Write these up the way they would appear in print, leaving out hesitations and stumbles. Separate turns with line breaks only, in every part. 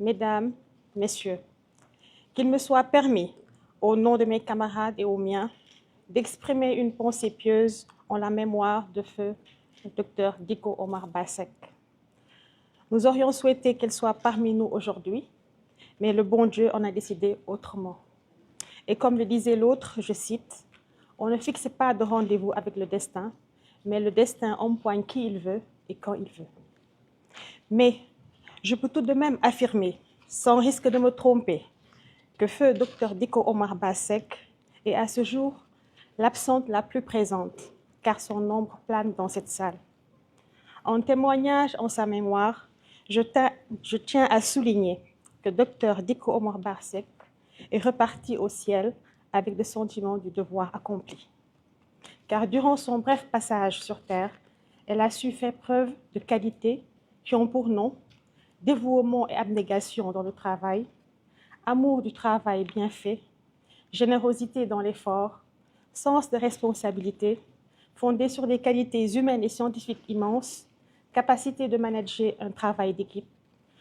Mesdames, Messieurs, qu'il me soit permis, au nom de mes camarades et au mien, d'exprimer une pensée pieuse en la mémoire de feu le Dr Dicko Omar Bah Seck. Nous aurions souhaité qu'elle soit parmi nous aujourd'hui, mais le bon Dieu en a décidé autrement. Et comme le disait l'autre, je cite, « On ne fixe pas de rendez-vous avec le destin, mais le destin empoigne qui il veut et quand il veut. » Mais je peux tout de même affirmer, sans risque de me tromper, que feu Dr Dicko Omar Bah Seck est à ce jour l'absente la plus présente, car son ombre plane dans cette salle. En témoignage en sa mémoire, je tiens à souligner que Dr Dicko Omar Bah Seck est reparti au ciel avec le sentiment du devoir accompli. Car durant son bref passage sur Terre, elle a su faire preuve de qualités qui ont pour nom dévouement et abnégation dans le travail, amour du travail bien fait, générosité dans l'effort, sens de responsabilité, fondé sur des qualités humaines et scientifiques immenses, capacité de manager un travail d'équipe.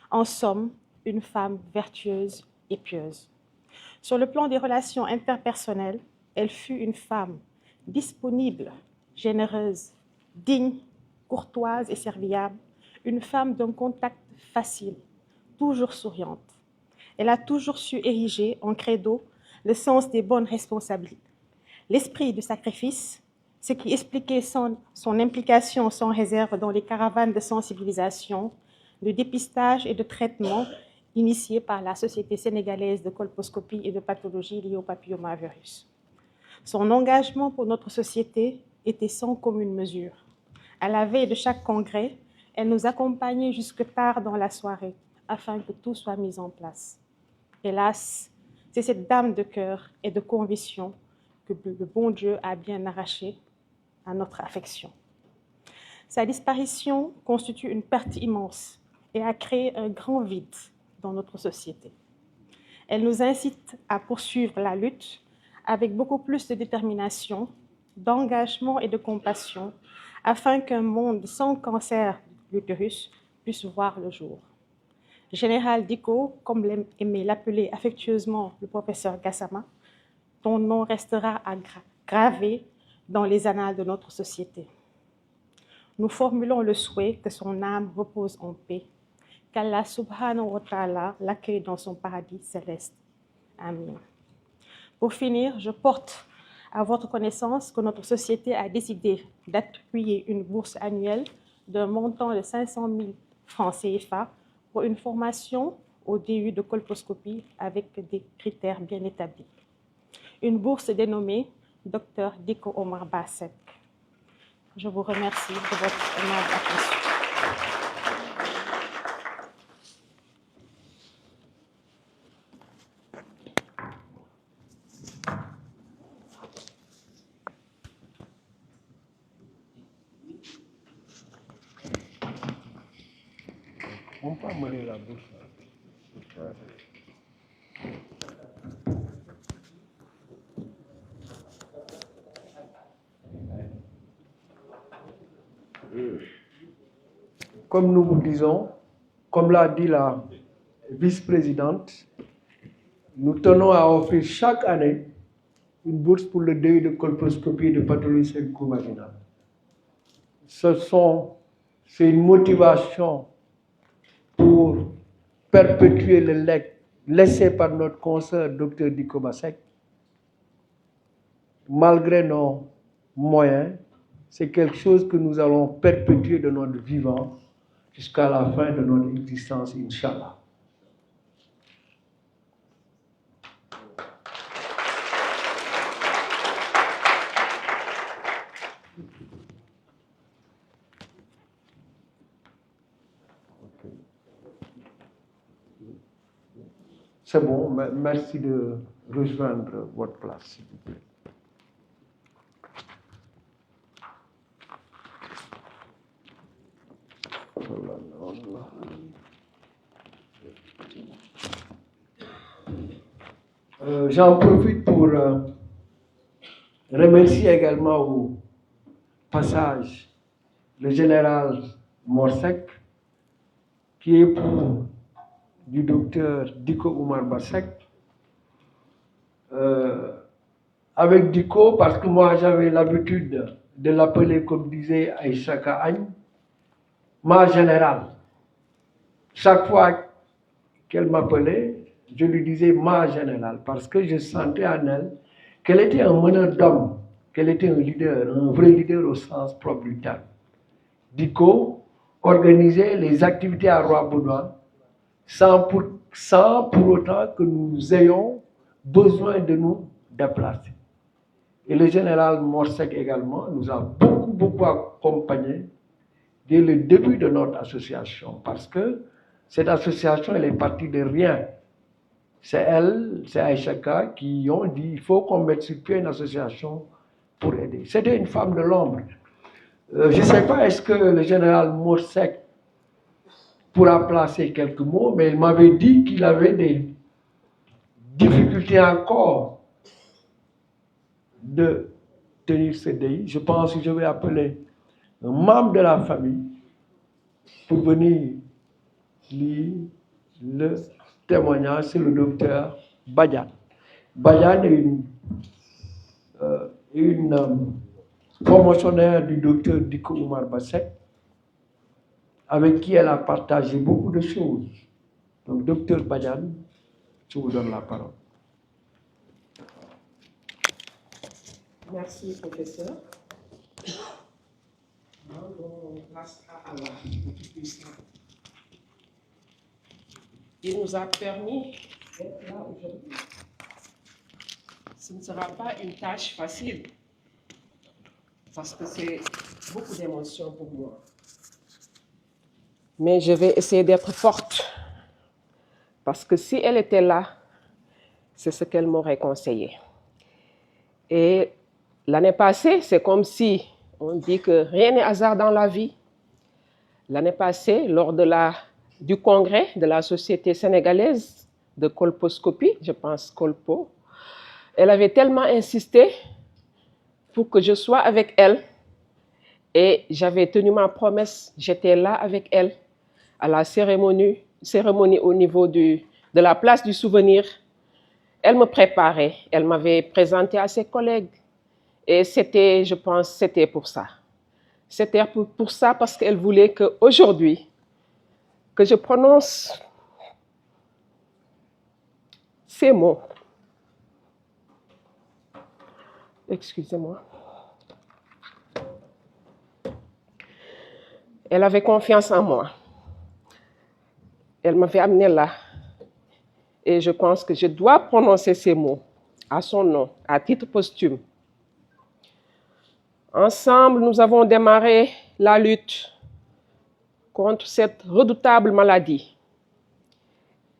En somme, une femme vertueuse et pieuse. Sur le plan des relations interpersonnelles, elle fut une femme disponible, généreuse, digne, courtoise et serviable, une femme d'un contact facile, toujours souriante. Elle a toujours su ériger en credo le sens des bonnes responsabilités, l'esprit du sacrifice, ce qui expliquait son implication sans réserve dans les caravanes de sensibilisation, de dépistage et de traitement initiées par la Société sénégalaise de colposcopie et de pathologie liées au papillomavirus. Son engagement pour notre société était sans commune mesure. À la veille de chaque congrès, elle nous accompagnait jusque tard dans la soirée afin que tout soit mis en place. Hélas, c'est cette dame de cœur et de conviction que le bon Dieu a bien arrachée à notre affection. Sa disparition constitue une perte immense et a créé un grand vide dans notre société. Elle nous incite à poursuivre la lutte avec beaucoup plus de détermination, d'engagement et de compassion afin qu'un monde sans cancer de l'utérus puisse voir le jour. Général Dicko, comme aimait l'appeler affectueusement le professeur Gassama, ton nom restera gravé dans les annales de notre société. Nous formulons le souhait que son âme repose en paix, qu'Allah subhanahu wa ta'ala l'accueille dans son paradis céleste. Amin. Pour finir, je porte à votre connaissance que notre société a décidé d'appuyer une bourse annuelle d'un montant de 500 000 francs CFA pour une formation au DU de colposcopie avec des critères bien établis. Une bourse dénommée Dr Dicko Omar Bah Seck. Je vous remercie de votre aimable attention.
On peut amener la bouche. Comme nous vous disons, comme l'a dit la vice-présidente, nous tenons à offrir chaque année une bourse pour le DU de colposcopie et de pathologie cervico-vaginale. C'est une motivation pour perpétuer le legs laissé par notre consoeur Dr Dicko Bah Seck. Malgré nos moyens, c'est quelque chose que nous allons perpétuer de notre vivant jusqu'à la fin de notre existence, Inch'Allah. C'est bon, merci de rejoindre votre place, s'il vous plaît. J'en profite pour remercier également au passage le général Mor Seck, qui est pour du docteur Diko Oumar Bassek. Avec Diko, parce que moi j'avais l'habitude de l'appeler, comme disait Aïchaka Agne, ma générale. Chaque fois qu'elle m'appelait, je lui disais ma générale, parce que je sentais en elle qu'elle était un meneur d'hommes, qu'elle était un vrai leader au sens propre du terme. Diko organisait les activités à Roi-Baudouin sans pour autant que nous ayons besoin de nous déplacer. Et le général Morsek également nous a beaucoup accompagnés dès le début de notre association, parce que cette association, elle est partie de rien. C'est elle, c'est Aïchaka qui ont dit il faut qu'on mette sur pied une association pour aider. C'était une femme de l'ombre. Je ne sais pas, est-ce que le général Morsek pourra placer quelques mots, mais il m'avait dit qu'il avait des difficultés encore de tenir ce DI. Je pense que je vais appeler un membre de la famille pour venir lire le témoignage. C'est le docteur Badian. Badian est une promotionnaire du docteur Diko Oumar Bassek, avec qui elle a partagé beaucoup de choses. Donc, docteur Badian, je vous donne la parole.
Merci, professeur. On passera à Allah. Il nous a permis d'être là aujourd'hui. Ce ne sera pas une tâche facile, parce que c'est beaucoup d'émotions pour moi. Mais je vais essayer d'être forte, parce que si elle était là, c'est ce qu'elle m'aurait conseillé. Et l'année passée, c'est comme si on dit que rien n'est hasard dans la vie. L'année passée, lors du congrès de la Société sénégalaise de colposcopie, je pense Colpo, elle avait tellement insisté pour que je sois avec elle. Et j'avais tenu ma promesse, j'étais là avec elle à la cérémonie au niveau de la place du souvenir. Elle me préparait, elle m'avait présenté à ses collègues. Et c'était, je pense, c'était pour ça. C'était pour ça parce qu'elle voulait qu'aujourd'hui, que je prononce ces mots. Excusez-moi. Elle avait confiance en moi. Elle m'avait amené là. Et je pense que je dois prononcer ces mots à son nom, à titre posthume. Ensemble, nous avons démarré la lutte contre cette redoutable maladie,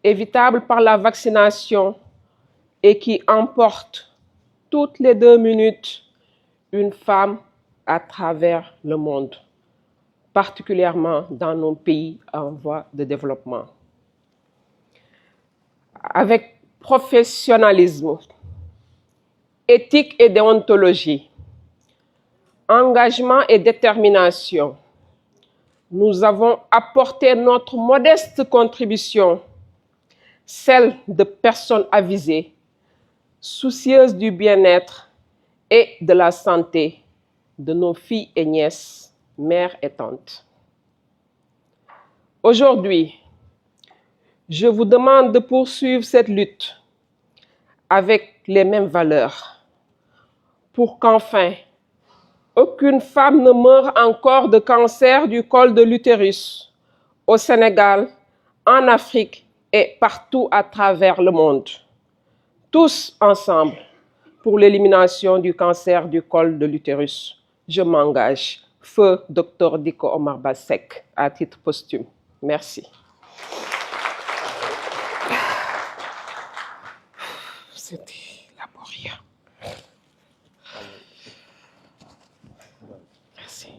évitable par la vaccination et qui emporte toutes les 2 minutes une femme à travers le monde, particulièrement dans nos pays en voie de développement. Avec professionnalisme, éthique et déontologie, engagement et détermination, nous avons apporté notre modeste contribution, celle de personnes avisées, soucieuses du bien-être et de la santé de nos filles et nièces, mères et tantes. Aujourd'hui, je vous demande de poursuivre cette lutte avec les mêmes valeurs pour qu'enfin, aucune femme ne meure encore de cancer du col de l'utérus au Sénégal, en Afrique et partout à travers le monde. Tous ensemble pour l'élimination du cancer du col de l'utérus. Je m'engage. Feu Dr Diko Oumar Bassek, à titre posthume. Merci. C'était laborieux. Merci.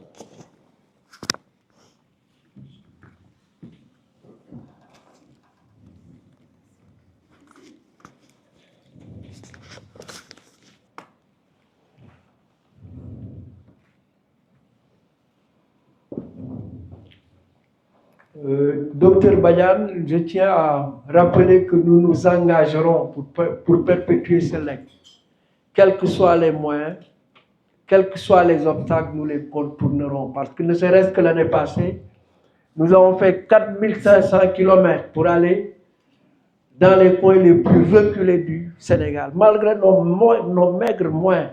docteur Badiane, je tiens à rappeler que nous nous engagerons pour perpétuer ce legs. Quels que soient les moyens, quels que soient les obstacles, nous les contournerons. Parce que ne serait-ce que l'année passée, nous avons fait 4500 km pour aller dans les coins les plus reculés du Sénégal. Malgré nos maigres moyens,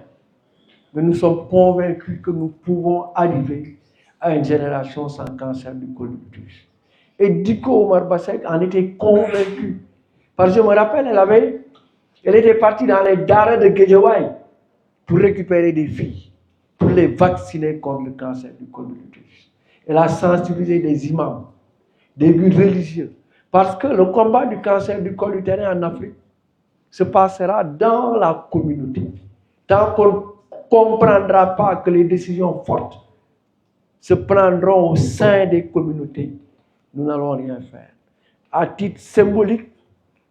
mais nous sommes convaincus que nous pouvons arriver à une génération sans cancer du col de l'utérus. Et Diko Omar Bassek en était convaincu. Parce que je me rappelle, elle était partie dans les daras de Guédiawaye pour récupérer des filles, pour les vacciner contre le cancer du col de l'utérus. Elle a sensibilisé des imams, des guides religieux. Parce que le combat du cancer du col utérin en Afrique se passera dans la communauté. Tant qu'on ne comprendra pas que les décisions fortes se prendront au sein des communautés, nous n'allons rien faire. À titre symbolique,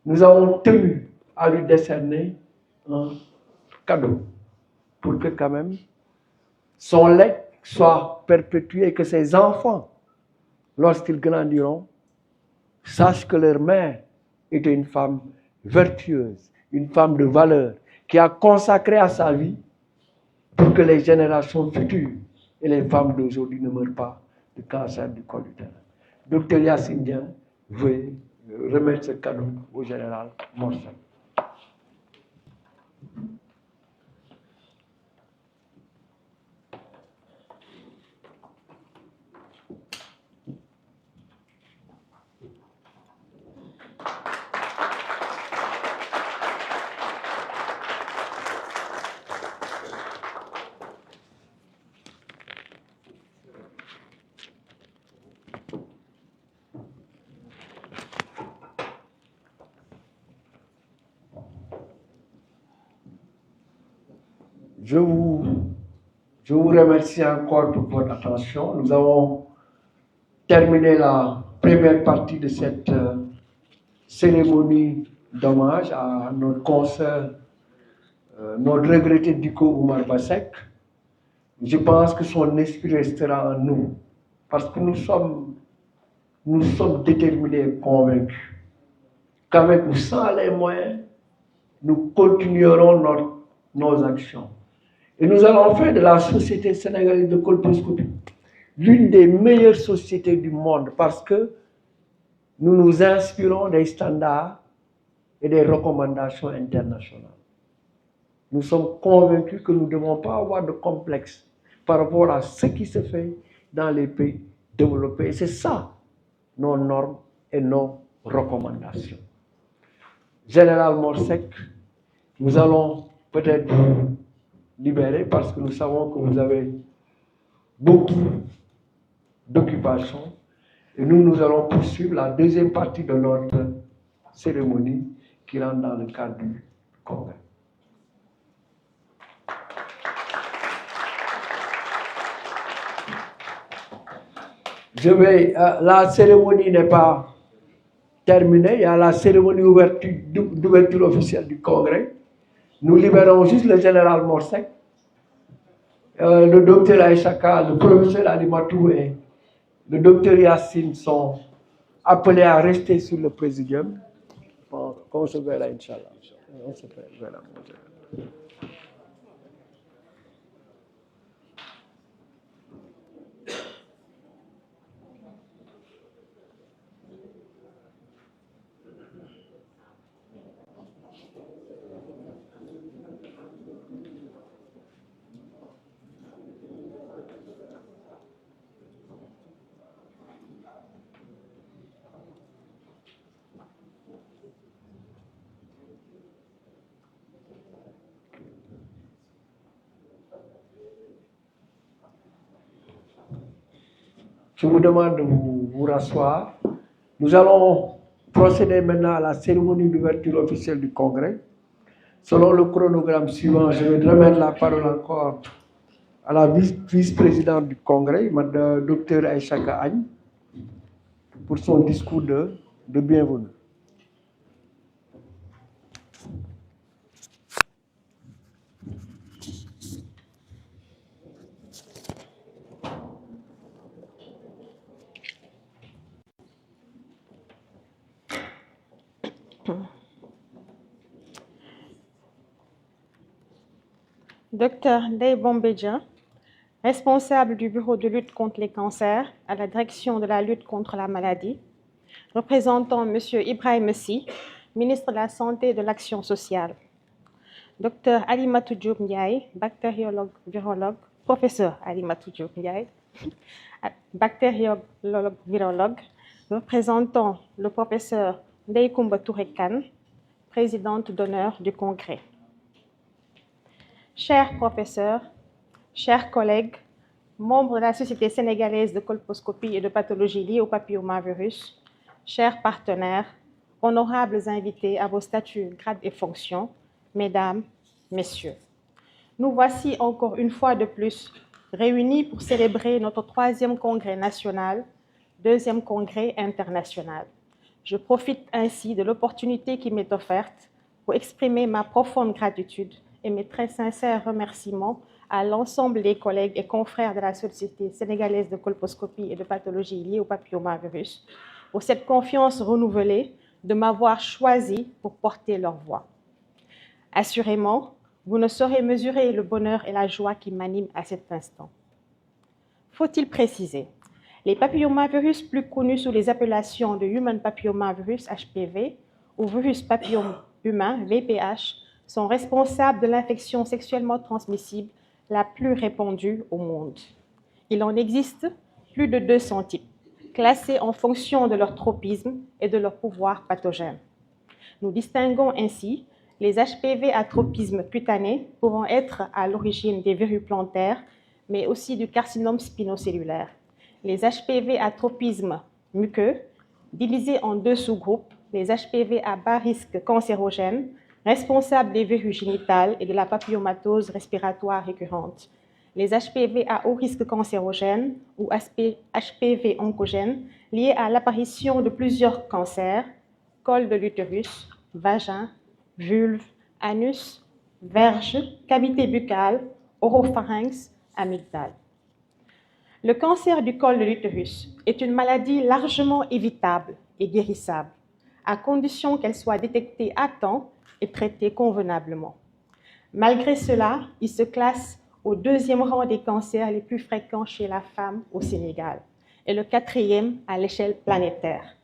nous avons tenu à lui décerner un cadeau pour que quand même son legs soit perpétué et que ses enfants, lorsqu'ils grandiront, sachent que leur mère était une femme vertueuse, une femme de valeur, qui a consacré à sa vie pour que les générations futures et les femmes d'aujourd'hui ne meurent pas de cancer du col utérin. Docteur Yacine Dieng veut remettre ce cadeau au général Morsel. Je vous remercie encore pour votre attention. Nous avons terminé la première partie de cette cérémonie d'hommage à notre consoeur, notre regretté Diko Omar Bassek. Je pense que son esprit restera en nous, parce que nous sommes déterminés et convaincus qu'avec ou sans les moyens, nous continuerons nos actions. Et nous allons faire de la Société sénégalaise de colposcopie l'une des meilleures sociétés du monde, parce que nous nous inspirons des standards et des recommandations internationales. Nous sommes convaincus que nous ne devons pas avoir de complexe par rapport à ce qui se fait dans les pays développés. Et c'est ça, nos normes et nos recommandations. Général Morsek, nous allons peut-être vous libérer parce que nous savons que vous avez beaucoup d'occupations. Et nous allons poursuivre la deuxième partie de notre cérémonie qui rentre dans le cadre du congrès. La cérémonie n'est pas terminée, il y a la cérémonie d'ouverture officielle du congrès. Nous libérons juste le général Morsek, le docteur Aïchaka, le professeur Alimatou et le docteur Yacine sont appelés à rester sur le présidium. On se verra, Inch'Allah. On se verra. Je vous demande de vous rasseoir. Nous allons procéder maintenant à la cérémonie d'ouverture officielle du congrès. Selon le chronogramme suivant, je vais remettre la parole encore à la vice-présidente du congrès, Mme Dr Aïchaka Agne, pour son discours de bienvenue.
Dr Ndeye Bombedja, responsable du Bureau de lutte contre les cancers à la direction de la lutte contre la maladie. Représentant M. Ibrahim Sy, ministre de la Santé et de l'Action sociale. Dr Alimatou Diop Ndiaye, bactériologue, virologue, professeur Alimatou Diop Ndiaye, bactériologue, virologue, représentant le professeur Ndeye Koumba Touré Kane, présidente d'honneur du Congrès. Chers professeurs, chers collègues, membres de la Société sénégalaise de colposcopie et de pathologie liées au papillomavirus, chers partenaires, honorables invités à vos statuts, grades et fonctions, mesdames, messieurs. Nous voici encore une fois de plus réunis pour célébrer notre 3e congrès national, 2e congrès international. Je profite ainsi de l'opportunité qui m'est offerte pour exprimer ma profonde gratitude et mes très sincères remerciements à l'ensemble des collègues et confrères de la Société sénégalaise de colposcopie et de pathologie liées au papillomavirus pour cette confiance renouvelée de m'avoir choisi pour porter leur voix. Assurément, vous ne saurez mesurer le bonheur et la joie qui m'animent à cet instant. Faut-il préciser, les papillomavirus plus connus sous les appellations de Human Papillomavirus HPV ou virus papillome humain VPH sont responsables de l'infection sexuellement transmissible la plus répandue au monde. Il en existe plus de 200 types, classés en fonction de leur tropisme et de leur pouvoir pathogène. Nous distinguons ainsi les HPV à tropisme cutané pouvant être à l'origine des verrues plantaires, mais aussi du carcinome spinocellulaire. Les HPV à tropisme muqueux, divisés en 2 sous-groupes, les HPV à bas risque cancérogène, responsables des verrues génitales et de la papillomatose respiratoire récurrente. Les HPV à haut risque cancérogène ou HPV oncogène, liés à l'apparition de plusieurs cancers, col de l'utérus, vagin, vulve, anus, verge, cavité buccale, oropharynx, amygdale. Le cancer du col de l'utérus est une maladie largement évitable et guérissable, à condition qu'elle soit détectée à temps et traitée convenablement. Malgré cela, il se classe au 2e rang des cancers les plus fréquents chez la femme au Sénégal et le 4e à l'échelle planétaire.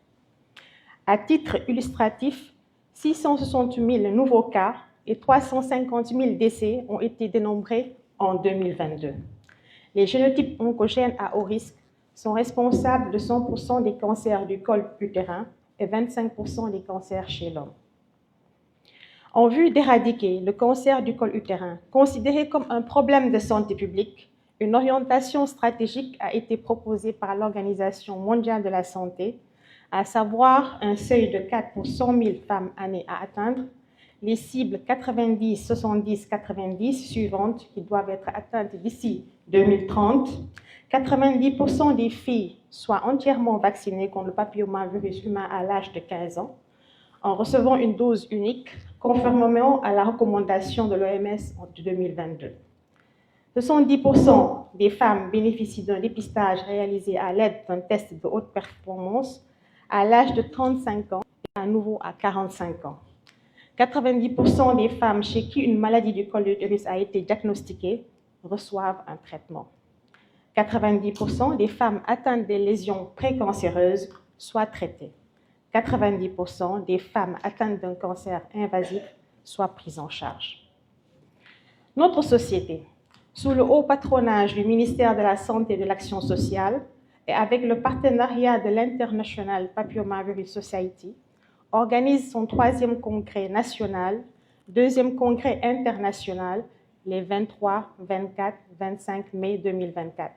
À titre illustratif, 660 000 nouveaux cas et 350 000 décès ont été dénombrés en 2022. Les génotypes oncogènes à haut risque sont responsables de 100% des cancers du col utérin et 25% des cancers chez l'homme. En vue d'éradiquer le cancer du col utérin, considéré comme un problème de santé publique, une orientation stratégique a été proposée par l'Organisation mondiale de la santé, à savoir un seuil de 4 pour 100 000 femmes années à atteindre, les cibles 90, 70, 90 suivantes qui doivent être atteintes d'ici 2030, 90% des filles soient entièrement vaccinées contre le papillomavirus humain à l'âge de 15 ans, en recevant une dose unique, conformément à la recommandation de l'OMS de 2022. 70% des femmes bénéficient d'un dépistage réalisé à l'aide d'un test de haute performance à l'âge de 35 ans et à nouveau à 45 ans. 90% des femmes chez qui une maladie du col de l'utérus a été diagnostiquée reçoivent un traitement. 90% des femmes atteintes des lésions précancéreuses soient traitées. 90% des femmes atteintes d'un cancer invasif soient prises en charge. Notre société, sous le haut patronage du ministère de la Santé et de l'Action sociale et avec le partenariat de l'International Papillomavirus Society, organise son 3e congrès national, 2e congrès international les 23, 24, 25 mai 2024,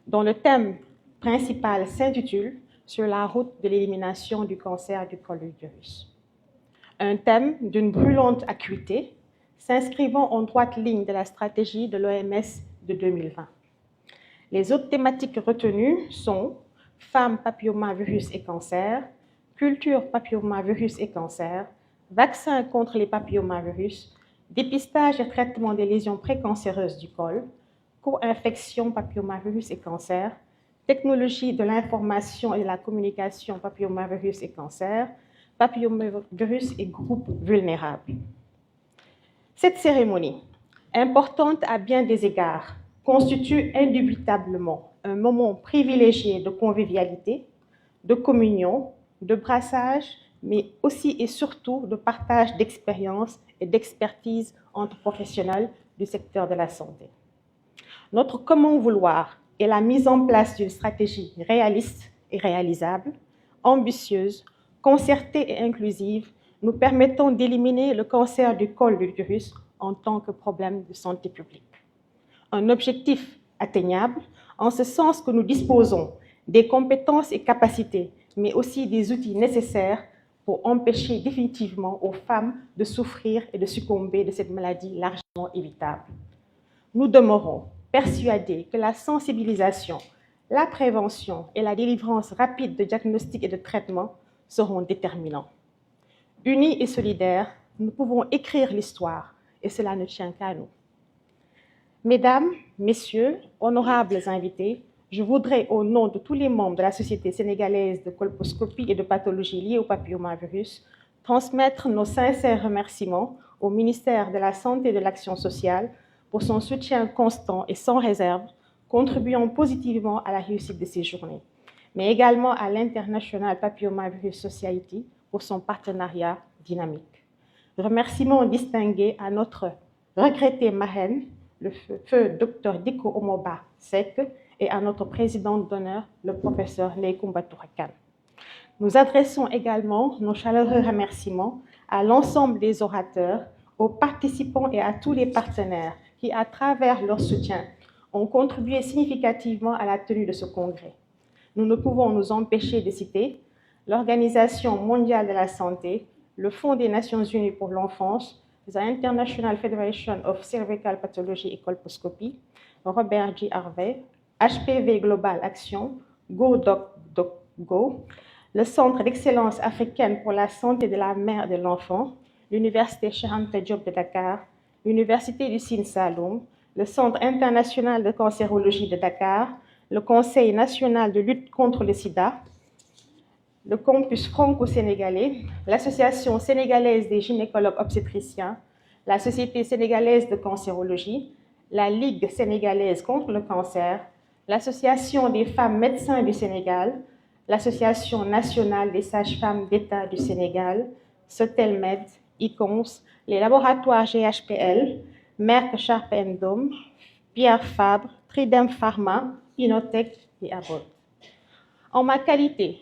dont le thème principal s'intitule « Sur la route de l'élimination du cancer du col de l'utérus ». Un thème d'une brûlante acuité, s'inscrivant en droite ligne de la stratégie de l'OMS de 2020. Les autres thématiques retenues sont « Femmes, papillomavirus et cancer », culture papillomavirus et cancer, vaccin contre les papillomavirus, dépistage et traitement des lésions précancéreuses du col, co-infection papillomavirus et cancer, technologie de l'information et de la communication papillomavirus et cancer, papillomavirus et groupes vulnérables. Cette cérémonie, importante à bien des égards, constitue indubitablement un moment privilégié de convivialité, de communion, de brassage, mais aussi et surtout de partage d'expériences et d'expertise entre professionnels du secteur de la santé. Notre commun vouloir est la mise en place d'une stratégie réaliste et réalisable, ambitieuse, concertée et inclusive, nous permettant d'éliminer le cancer du col de l'utérus en tant que problème de santé publique. Un objectif atteignable en ce sens que nous disposons des compétences et capacités, mais aussi des outils nécessaires pour empêcher définitivement aux femmes de souffrir et de succomber de cette maladie largement évitable. Nous demeurons persuadés que la sensibilisation, la prévention et la délivrance rapide de diagnostics et de traitements seront déterminants. Unis et solidaires, nous pouvons écrire l'histoire et cela ne tient qu'à nous. Mesdames, Messieurs, honorables invités, je voudrais, au nom de tous les membres de la Société sénégalaise de colposcopie et de pathologies liées au papillomavirus, transmettre nos sincères remerciements au ministère de la Santé et de l'Action sociale pour son soutien constant et sans réserve, contribuant positivement à la réussite de ces journées, mais également à l'International Papillomavirus Society pour son partenariat dynamique. Remerciements distingués à notre regretté marraine, le feu Dr Dicko Omoba Seck, et à notre présidente d'honneur, le professeur Ndeye-Comba Touré Kane. Nous adressons également nos chaleureux remerciements à l'ensemble des orateurs, aux participants et à tous les partenaires qui, à travers leur soutien, ont contribué significativement à la tenue de ce congrès. Nous ne pouvons nous empêcher de citer l'Organisation mondiale de la santé, le Fonds des Nations unies pour l'enfance, the International Federation of Cervical Pathology et Colposcopy, Robert G. Harvey, HPV Global Action, Go, le Centre d'excellence africaine pour la santé de la mère et de l'enfant, l'Université Cheikh Anta Diop de Dakar, l'Université du Sine Saloum, le Centre international de cancérologie de Dakar, le Conseil national de lutte contre le sida, le campus franco-sénégalais, l'Association sénégalaise des gynécologues obstétriciens, la Société sénégalaise de cancérologie, la Ligue sénégalaise contre le cancer, l'Association des femmes médecins du Sénégal, l'Association nationale des sages-femmes d'État du Sénégal, Sotelmed, ICONS, les laboratoires GHPL, Merck Sharp & Dohme, Pierre Fabre, Tridem Pharma, Inotech et Abbott. En ma qualité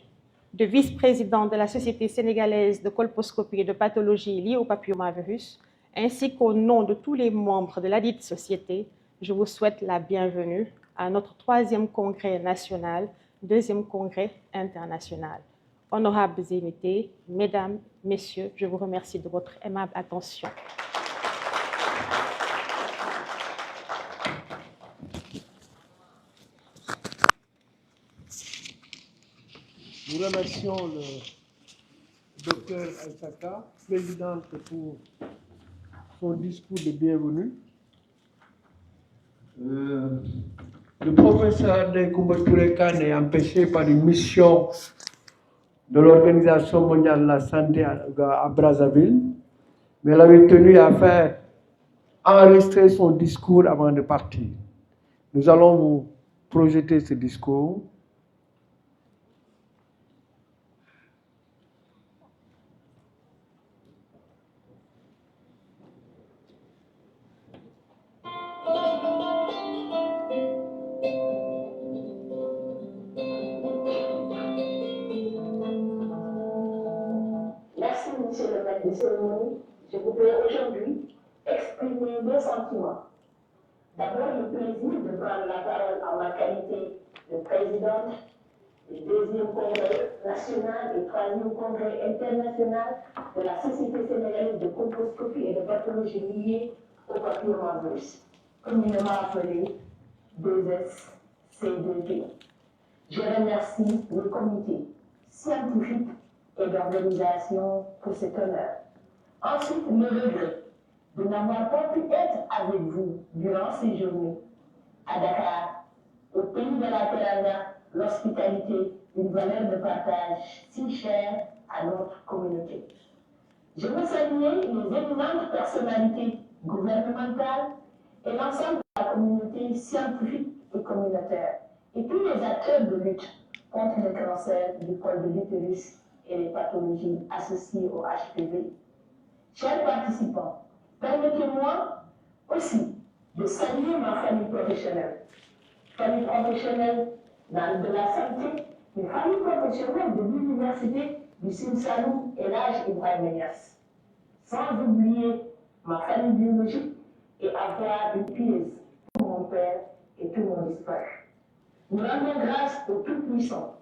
de vice-présidente de la Société sénégalaise de colposcopie et de pathologie liées au papillomavirus, ainsi qu'au nom de tous les membres de ladite société, je vous souhaite la bienvenue à notre 3e congrès national, 2e congrès international. Honorables invités, mesdames, messieurs, je vous remercie de votre aimable attention.
Nous remercions le docteur Aïssaka, présidente, pour son discours de bienvenue. Le professeur Ndeye-Comba Touré Kane est empêché par une mission de l'Organisation mondiale de la santé à Brazzaville, mais elle avait tenu à faire enregistrer son discours avant de partir. Nous allons vous projeter ce discours.
Merci, monsieur le maître de cérémonie. Je voudrais aujourd'hui exprimer 2 sentiments. D'abord, le plaisir de prendre la parole en ma qualité de présidente du 2e congrès national et 3e congrès international de la Société sénégalaise de colposcopie et de pathologie liées au papillomavirus, communément appelé 2SC2P. Je remercie le comité scientifique et d'organisation pour cet honneur. Ensuite, le regret de n'avoir pas pu être avec vous durant ces journées à Dakar, au pays de la Teranga, l'hospitalité une valeur de partage si chère à notre communauté. Je veux saluer les éminentes personnalités gouvernementales et l'ensemble de la communauté scientifique et communautaire, et tous les acteurs de lutte contre le cancer du col de l'utérus et les pathologies associées au HPV. Chers participants, permettez-moi aussi de saluer ma famille professionnelle de la santé, mais famille professionnelle de l'Université du Sine Saloum et l'âge Ibrahima Niasse. Sans oublier ma famille biologique et avoir une pièce pour mon père et tous mon disparus. Nous rendons grâce au Tout-Puissant.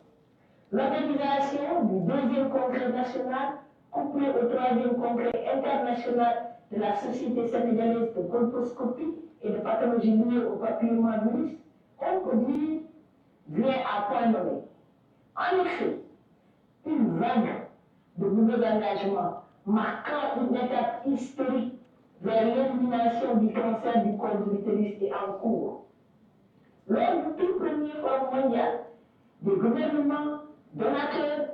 L'organisation du 2e congrès national, couplé au 3e congrès international de la Société sénégalaise de colposcopie et de pathologie liée au papillomavirus, on peut dire, vient à point nommé. En effet, une vague de nouveaux engagements marquant une étape historique vers l'élimination du cancer du col de l'utérus est en cours. Lors du tout premier forum mondial, des gouvernements, donateurs,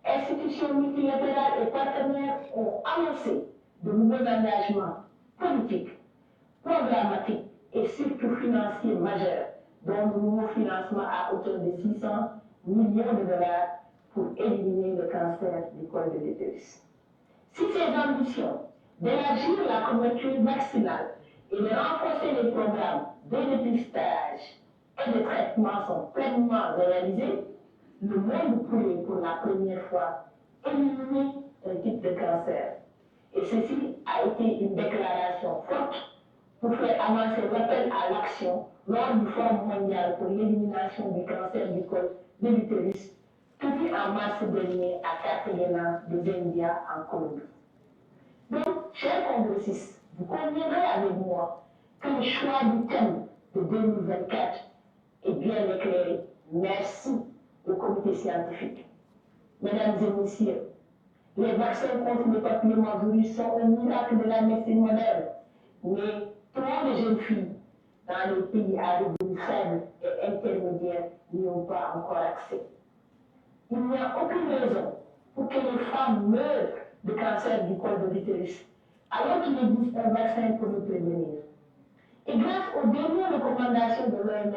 institutions multilatérales et partenaires ont annoncé de nouveaux engagements politiques, programmatiques et surtout financiers majeurs, dont le nouveau financement à hauteur de 600 millions de dollars pour éliminer le cancer du col de l'utérus. Si ces ambitions d'élargir la couverture vaccinale et de renforcer les programmes de dépistage et de traitement sont pleinement réalisés, le monde pourrait pour la première fois éliminer un type de cancer. Et ceci a été une déclaration forte pour faire avancer l'appel à l'action lors du Forum mondial pour l'élimination du cancer du col de l'utérus, tenu en mars dernier à Cartagena des Indiens en Colombie. Donc, chers congressistes, vous conviendrez avec moi que le choix du thème de 2024 est bien éclairé. Merci au comité scientifique. Mesdames et messieurs, les vaccins contre le papillomavirus sont un miracle de la médecine moderne, mais trop de jeunes filles dans les pays à revenus faibles et intermédiaires n'y ont pas encore accès. Il n'y a aucune raison pour que les femmes meurent de cancer du col de l'utérus, alors qu'il existe un vaccin pour le prévenir. Et grâce aux dernières recommandations de l'OMS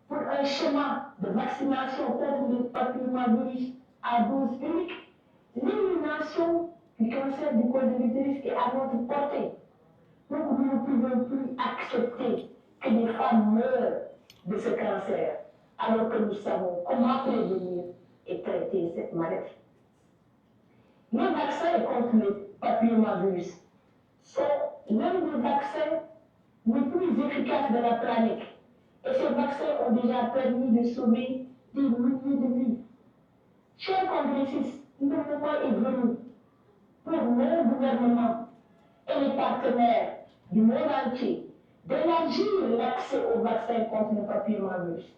pour un schéma de vaccination contre le papillomavirus à dose unique, l'élimination du cancer du col de l'utérus est à notre portée. Donc nous ne pouvons plus accepter que des femmes meurent de ce cancer, alors que nous savons comment prévenir et traiter cette maladie. Les vaccins contre le papillomavirus sont l'un des vaccins les plus efficaces de la planète. Et ces vaccins ont déjà permis de sauver des milliers de vies. Chers congressistes, le moment est venu pour nos gouvernements et les partenaires du monde entier d'élargir l'accès aux vaccins contre le papillomavirus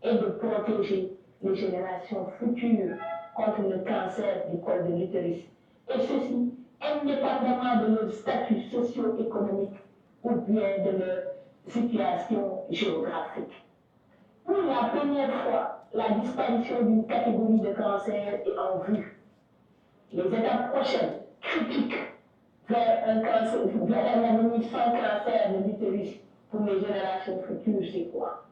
et de protéger les générations futures contre le cancer du col de l'utérus. Et ceci indépendamment de leur statut socio-économique ou bien de leur situation géographique. Pour la première fois, la disparition d'une catégorie de cancer est en vue. Les étapes prochaines, critiques, vers un avenir sans cancer de l'utérus pour les générations futures, c'est quoi?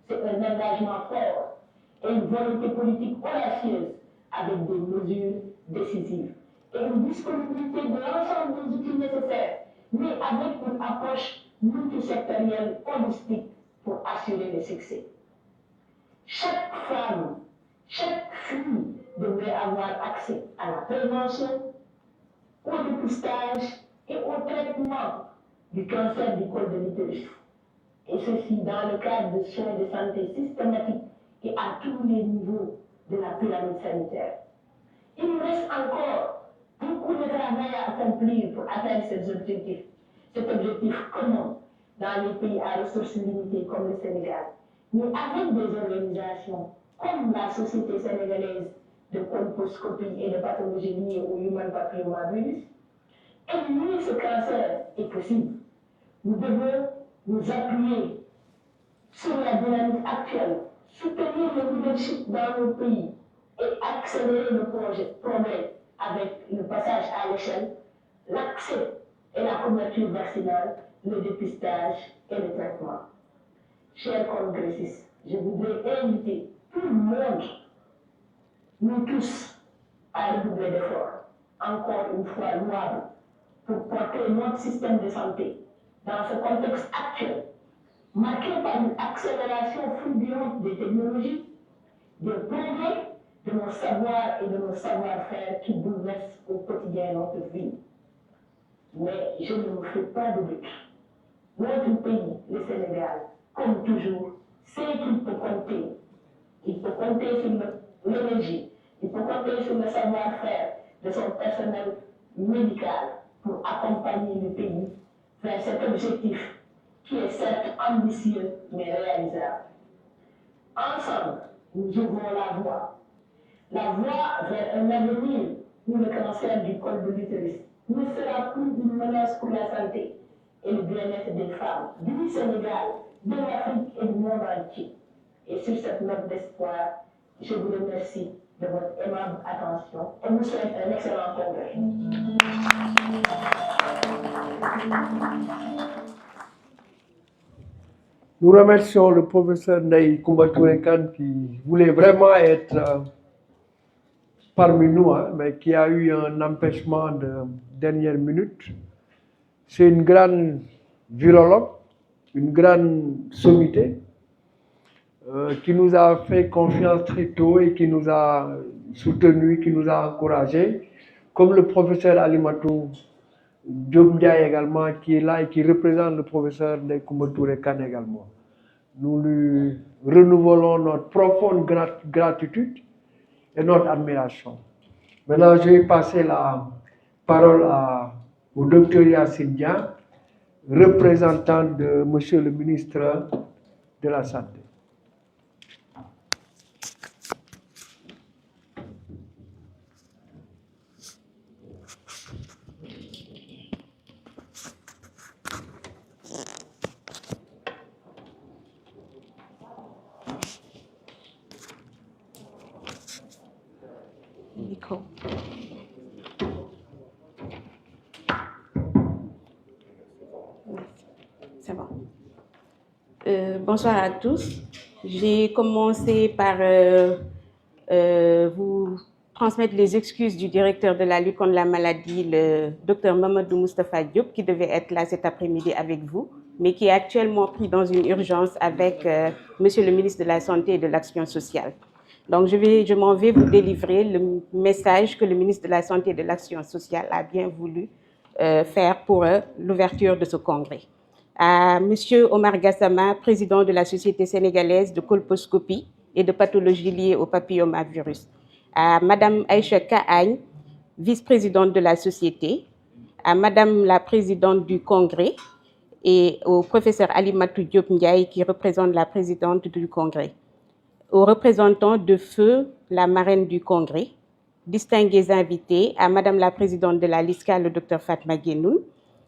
C'est un engagement fort et une volonté politique audacieuse avec des mesures décisives et une disponibilité de l'ensemble des outils nécessaires, mais avec une approche multisectorielle holistique pour assurer le succès. Chaque femme, chaque fille devrait avoir accès à la prévention, au dépistage et au traitement du cancer du col de l'utérus. Et ceci dans le cadre de soins de santé systématiques et à tous les niveaux de la pyramide sanitaire. Il nous reste encore beaucoup de travail à accomplir pour atteindre ces objectifs. Cet objectif commun dans les pays à ressources limitées comme le Sénégal, mais avec des organisations comme la Société sénégalaise de colposcopie et de pathologie liée au human papillomavirus. Éliminer ce cancer est possible. Nous devons nous appuyer sur la dynamique actuelle, soutenir le leadership dans nos pays et accélérer le progrès avec le passage à l'échelle, l'accès et la couverture vaccinale, le dépistage et le traitement. Chers congressistes, je voudrais inviter tout le monde, nous tous, à redoubler d'efforts, encore une fois louable, pour porter notre système de santé dans ce contexte actuel, marqué par une accélération fulgurante des technologies, des progrès, de nos savoirs et de nos savoir-faire qui bouleversent au quotidien notre vie. Mais je ne me fais pas de doute. Notre pays, le Sénégal, comme toujours, sait qu'il peut compter. Il peut compter sur l'énergie, il peut compter sur le savoir-faire de son personnel médical pour accompagner le pays vers cet objectif qui est certes ambitieux mais réalisable. Ensemble, nous ouvrons la voie vers un avenir où le cancer du col de l'utérus ne sera plus une menace pour la santé et le bien-être des femmes du Sénégal, de l'Afrique et du monde entier. Et sur cette note d'espoir, je vous remercie de votre aimable attention et vous souhaite un excellent congrès.
Nous remercions le professeur Ndeye Coumba Touré Kane qui voulait vraiment être parmi nous, mais qui a eu un empêchement de dernière minute. C'est une grande virologue, une grande sommité, qui nous a fait confiance très tôt et qui nous a soutenus, qui nous a encouragés, comme le professeur Alimatou Diop Ndiaye également, qui est là et qui représente le professeur Ndeye Coumba Touré Kane également. Nous lui renouvelons notre profonde gratitude et notre admiration. Maintenant, je vais passer la parole au docteur Yassine Dia, représentant de Monsieur le ministre de la Santé.
Micro. C'est bon. Bonsoir à tous. J'ai commencé par vous transmettre les excuses du directeur de la lutte contre la maladie, le docteur Mamadou Moustapha Diop, qui devait être là cet après-midi avec vous, mais qui est actuellement pris dans une urgence avec Monsieur le ministre de la Santé et de l'Action sociale. Donc, je m'en vais vous délivrer le message que le ministre de la Santé et de l'Action sociale a bien voulu faire pour l'ouverture de ce congrès. À Monsieur Omar Gassama, président de la Société sénégalaise de colposcopie et de pathologies liées au papillomavirus. À Madame Aïcha Kaagne, vice-présidente de la Société. À Madame la présidente du congrès et au professeur Alimatou Diop Ndiaye, qui représente la présidente du congrès. Aux représentants de feu, la marraine du congrès, distingués invités, à Madame la présidente de la LISCA, le Dr Fatma Guenoun,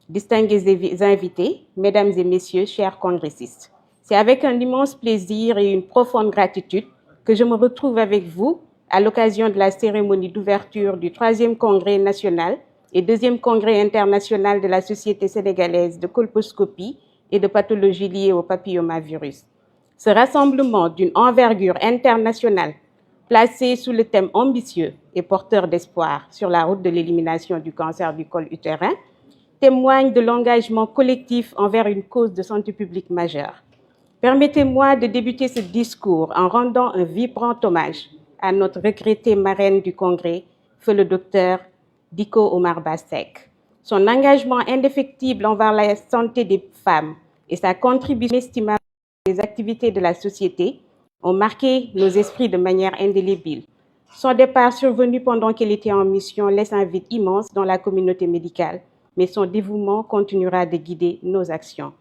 distingués invités, Mesdames et Messieurs, chers congressistes. C'est avec un immense plaisir et une profonde gratitude que je me retrouve avec vous à l'occasion de la cérémonie d'ouverture du 3e congrès national et 2e congrès international de la Société sénégalaise de colposcopie et de pathologies liées au papillomavirus. Ce rassemblement d'une envergure internationale, placé sous le thème ambitieux et porteur d'espoir sur la route de l'élimination du cancer du col utérin, témoigne de l'engagement collectif envers une cause de santé publique majeure. Permettez-moi de débuter ce discours en rendant un vibrant hommage à notre regrettée marraine du congrès, feu le docteur Dicko Omar Bah Seck. Son engagement indéfectible envers la santé des femmes et sa contribution estimable les activités de la société ont marqué nos esprits de manière indélébile. Son départ survenu pendant qu'elle était en mission laisse un vide immense dans la communauté médicale, mais son dévouement continuera de guider nos actions.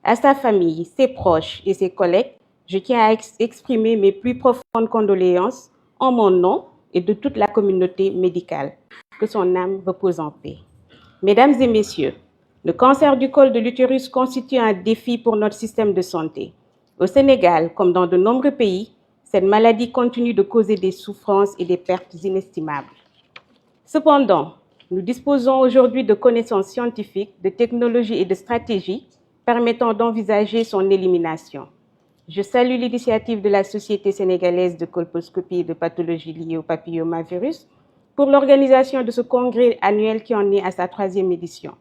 À sa famille, ses proches et ses collègues, je tiens à exprimer mes plus profondes condoléances en mon nom et de toute la communauté médicale. Que son âme repose en paix. Mesdames et messieurs, le cancer du col de l'utérus constitue un défi pour notre système de santé. Au Sénégal, comme dans de nombreux pays,
Cette maladie continue de causer des souffrances et des pertes inestimables. Cependant, nous disposons aujourd'hui de connaissances scientifiques, de technologies et de stratégies permettant d'envisager son élimination. Je salue l'initiative de la Société sénégalaise de colposcopie et de pathologies liées au papillomavirus pour l'organisation de ce congrès annuel qui en est à sa 3e édition.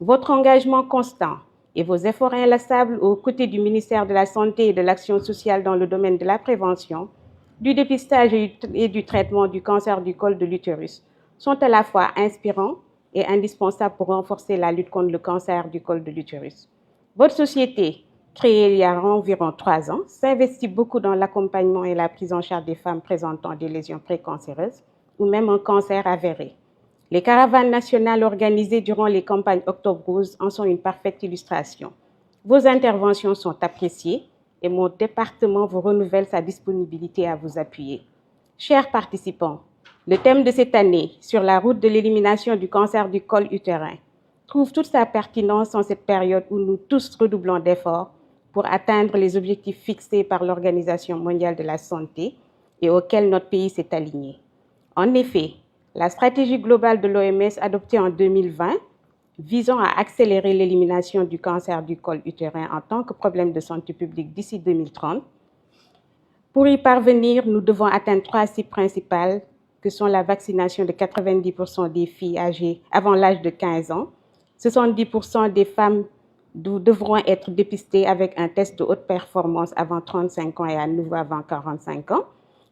Votre engagement constant et vos efforts inlassables aux côtés du ministère de la Santé et de l'Action sociale dans le domaine de la prévention, du dépistage et du traitement du cancer du col de l'utérus sont à la fois inspirants et indispensables pour renforcer la lutte contre le cancer du col de l'utérus. Votre société, créée il y a environ 3 ans, s'investit beaucoup dans l'accompagnement et la prise en charge des femmes présentant des lésions précancéreuses ou même un cancer avéré. Les caravanes nationales organisées durant les campagnes Octobre Rose en sont une parfaite illustration. Vos interventions sont appréciées et mon département vous renouvelle sa disponibilité à vous appuyer. Chers participants, le thème de cette année, sur la route de l'élimination du cancer du col utérin, trouve toute sa pertinence en cette période où nous tous redoublons d'efforts pour atteindre les objectifs fixés par l'Organisation mondiale de la santé et auxquels notre pays s'est aligné. En effet, la stratégie globale de l'OMS adoptée en 2020, visant à accélérer l'élimination du cancer du col utérin en tant que problème de santé publique d'ici 2030. Pour y parvenir, nous devons atteindre 3 cibles principales que sont la vaccination de 90% des filles âgées avant l'âge de 15 ans, 70% des femmes devront être dépistées avec un test de haute performance avant 35 ans et à nouveau avant 45 ans.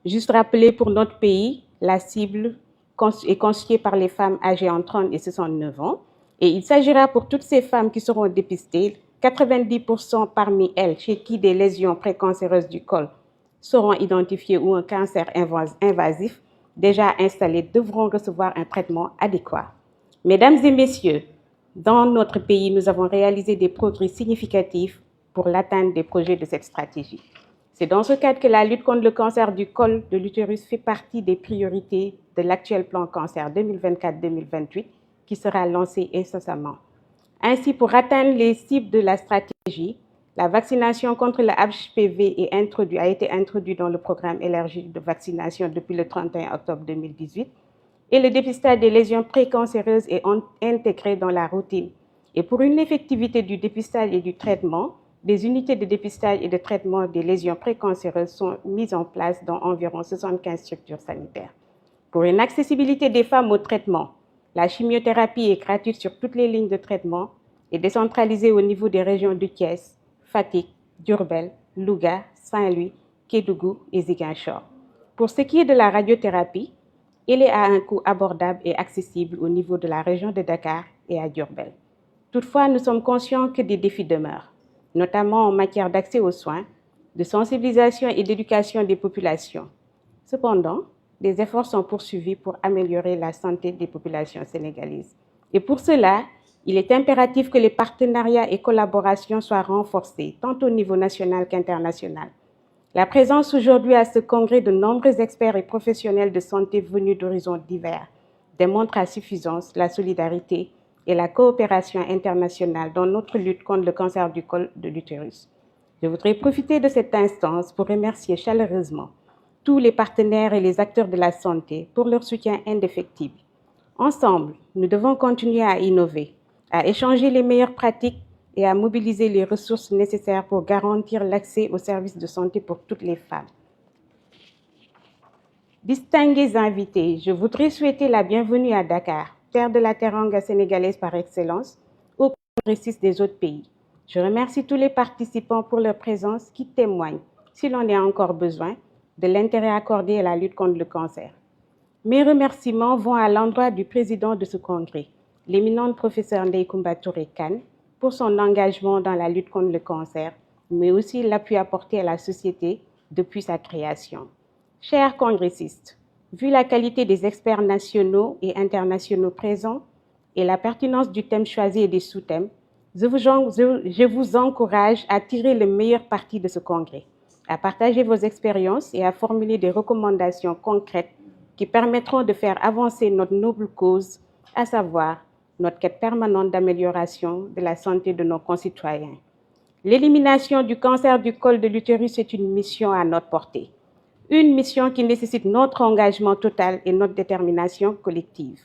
Juste rappeler pour notre pays, la cible est constituée par les femmes âgées entre 30 et 69 ans. Et il s'agira pour toutes ces femmes qui seront dépistées, 90% parmi elles chez qui des lésions précancéreuses du col seront identifiées ou un cancer invasif déjà installé devront recevoir un traitement adéquat. Mesdames et messieurs, dans notre pays, nous avons réalisé des progrès significatifs pour l'atteinte des projets de cette stratégie. C'est dans ce cadre que la lutte contre le cancer du col de l'utérus fait partie des priorités de l'actuel plan cancer 2024-2028 qui sera lancé incessamment. Ainsi, pour atteindre les cibles de la stratégie, la vaccination contre le HPV a été introduite dans le programme élargi de vaccination depuis le 31 octobre 2018 et le dépistage des lésions précancéreuses est intégré dans la routine. Et pour une effectivité du dépistage et du traitement, des unités de dépistage et de traitement des lésions précancéreuses sont mises en place dans environ 75 structures sanitaires. Pour une accessibilité des femmes au traitement, la chimiothérapie est gratuite sur toutes les lignes de traitement et décentralisée au niveau des régions du Thiès, Fatick, Diourbel, Louga, Saint-Louis, Kédougou et Ziguinchor. Pour ce qui est de la radiothérapie, elle est à un coût abordable et accessible au niveau de la région de Dakar et à Diourbel. Toutefois, nous sommes conscients que des défis demeurent, notamment en matière d'accès aux soins, de sensibilisation et d'éducation des populations. Cependant, des efforts sont poursuivis pour améliorer la santé des populations sénégalaises. Et pour cela, il est impératif que les partenariats et collaborations soient renforcés, tant au niveau national qu'international. La présence aujourd'hui à ce congrès de nombreux experts et professionnels de santé venus d'horizons divers démontre à suffisance la solidarité et la coopération internationale dans notre lutte contre le cancer du col de l'utérus. Je voudrais profiter de cette instance pour remercier chaleureusement tous les partenaires et les acteurs de la santé pour leur soutien indéfectible. Ensemble, nous devons continuer à innover, à échanger les meilleures pratiques et à mobiliser les ressources nécessaires pour garantir l'accès aux services de santé pour toutes les femmes. Distingués invités, je voudrais souhaiter la bienvenue à Dakar, terre de la teranga sénégalaise par excellence, aux congressistes des autres pays. Je remercie tous les participants pour leur présence qui témoignent, s'il en est encore besoin, de l'intérêt accordé à la lutte contre le cancer. Mes remerciements vont à l'endroit du président de ce congrès, l'éminent professeur Ndeye Comba Touré Kane, pour son engagement dans la lutte contre le cancer, mais aussi l'appui apporté à la société depuis sa création. Chers congressistes, vu la qualité des experts nationaux et internationaux présents et la pertinence du thème choisi et des sous-thèmes, je vous encourage à tirer le meilleur parti de ce congrès, à partager vos expériences et à formuler des recommandations concrètes qui permettront de faire avancer notre noble cause, à savoir notre quête permanente d'amélioration de la santé de nos concitoyens. L'élimination du cancer du col de l'utérus est une mission à notre portée. Une mission qui nécessite notre engagement total et notre détermination collective.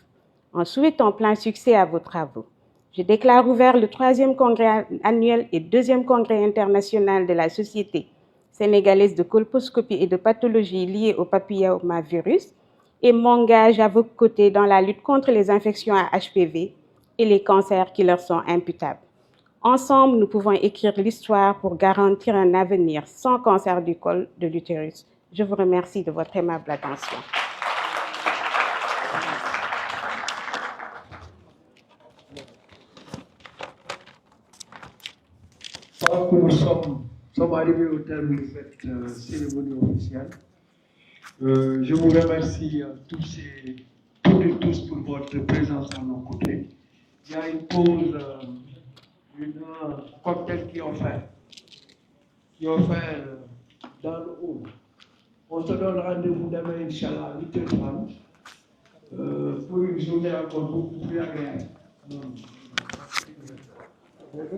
En souhaitant plein succès à vos travaux, je déclare ouvert le 3e congrès annuel et 2e congrès international de la Société sénégalaise de colposcopie et de pathologie liées au papillomavirus et m'engage à vos côtés dans la lutte contre les infections à HPV et les cancers qui leur sont imputables. Ensemble, nous pouvons écrire l'histoire pour garantir un avenir sans cancer du col de l'utérus. Je vous remercie de votre aimable attention.
Pendant que nous sommes arrivés au terme de cette cérémonie officielle, je vous remercie toutes et tous pour votre présence à nos côtés. Il y a une pause, un cocktail qui est offert dans le hall. On se donne rendez-vous demain, Inch'Allah, à 8h30, pour une journée encore beaucoup plus agréable.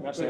Merci.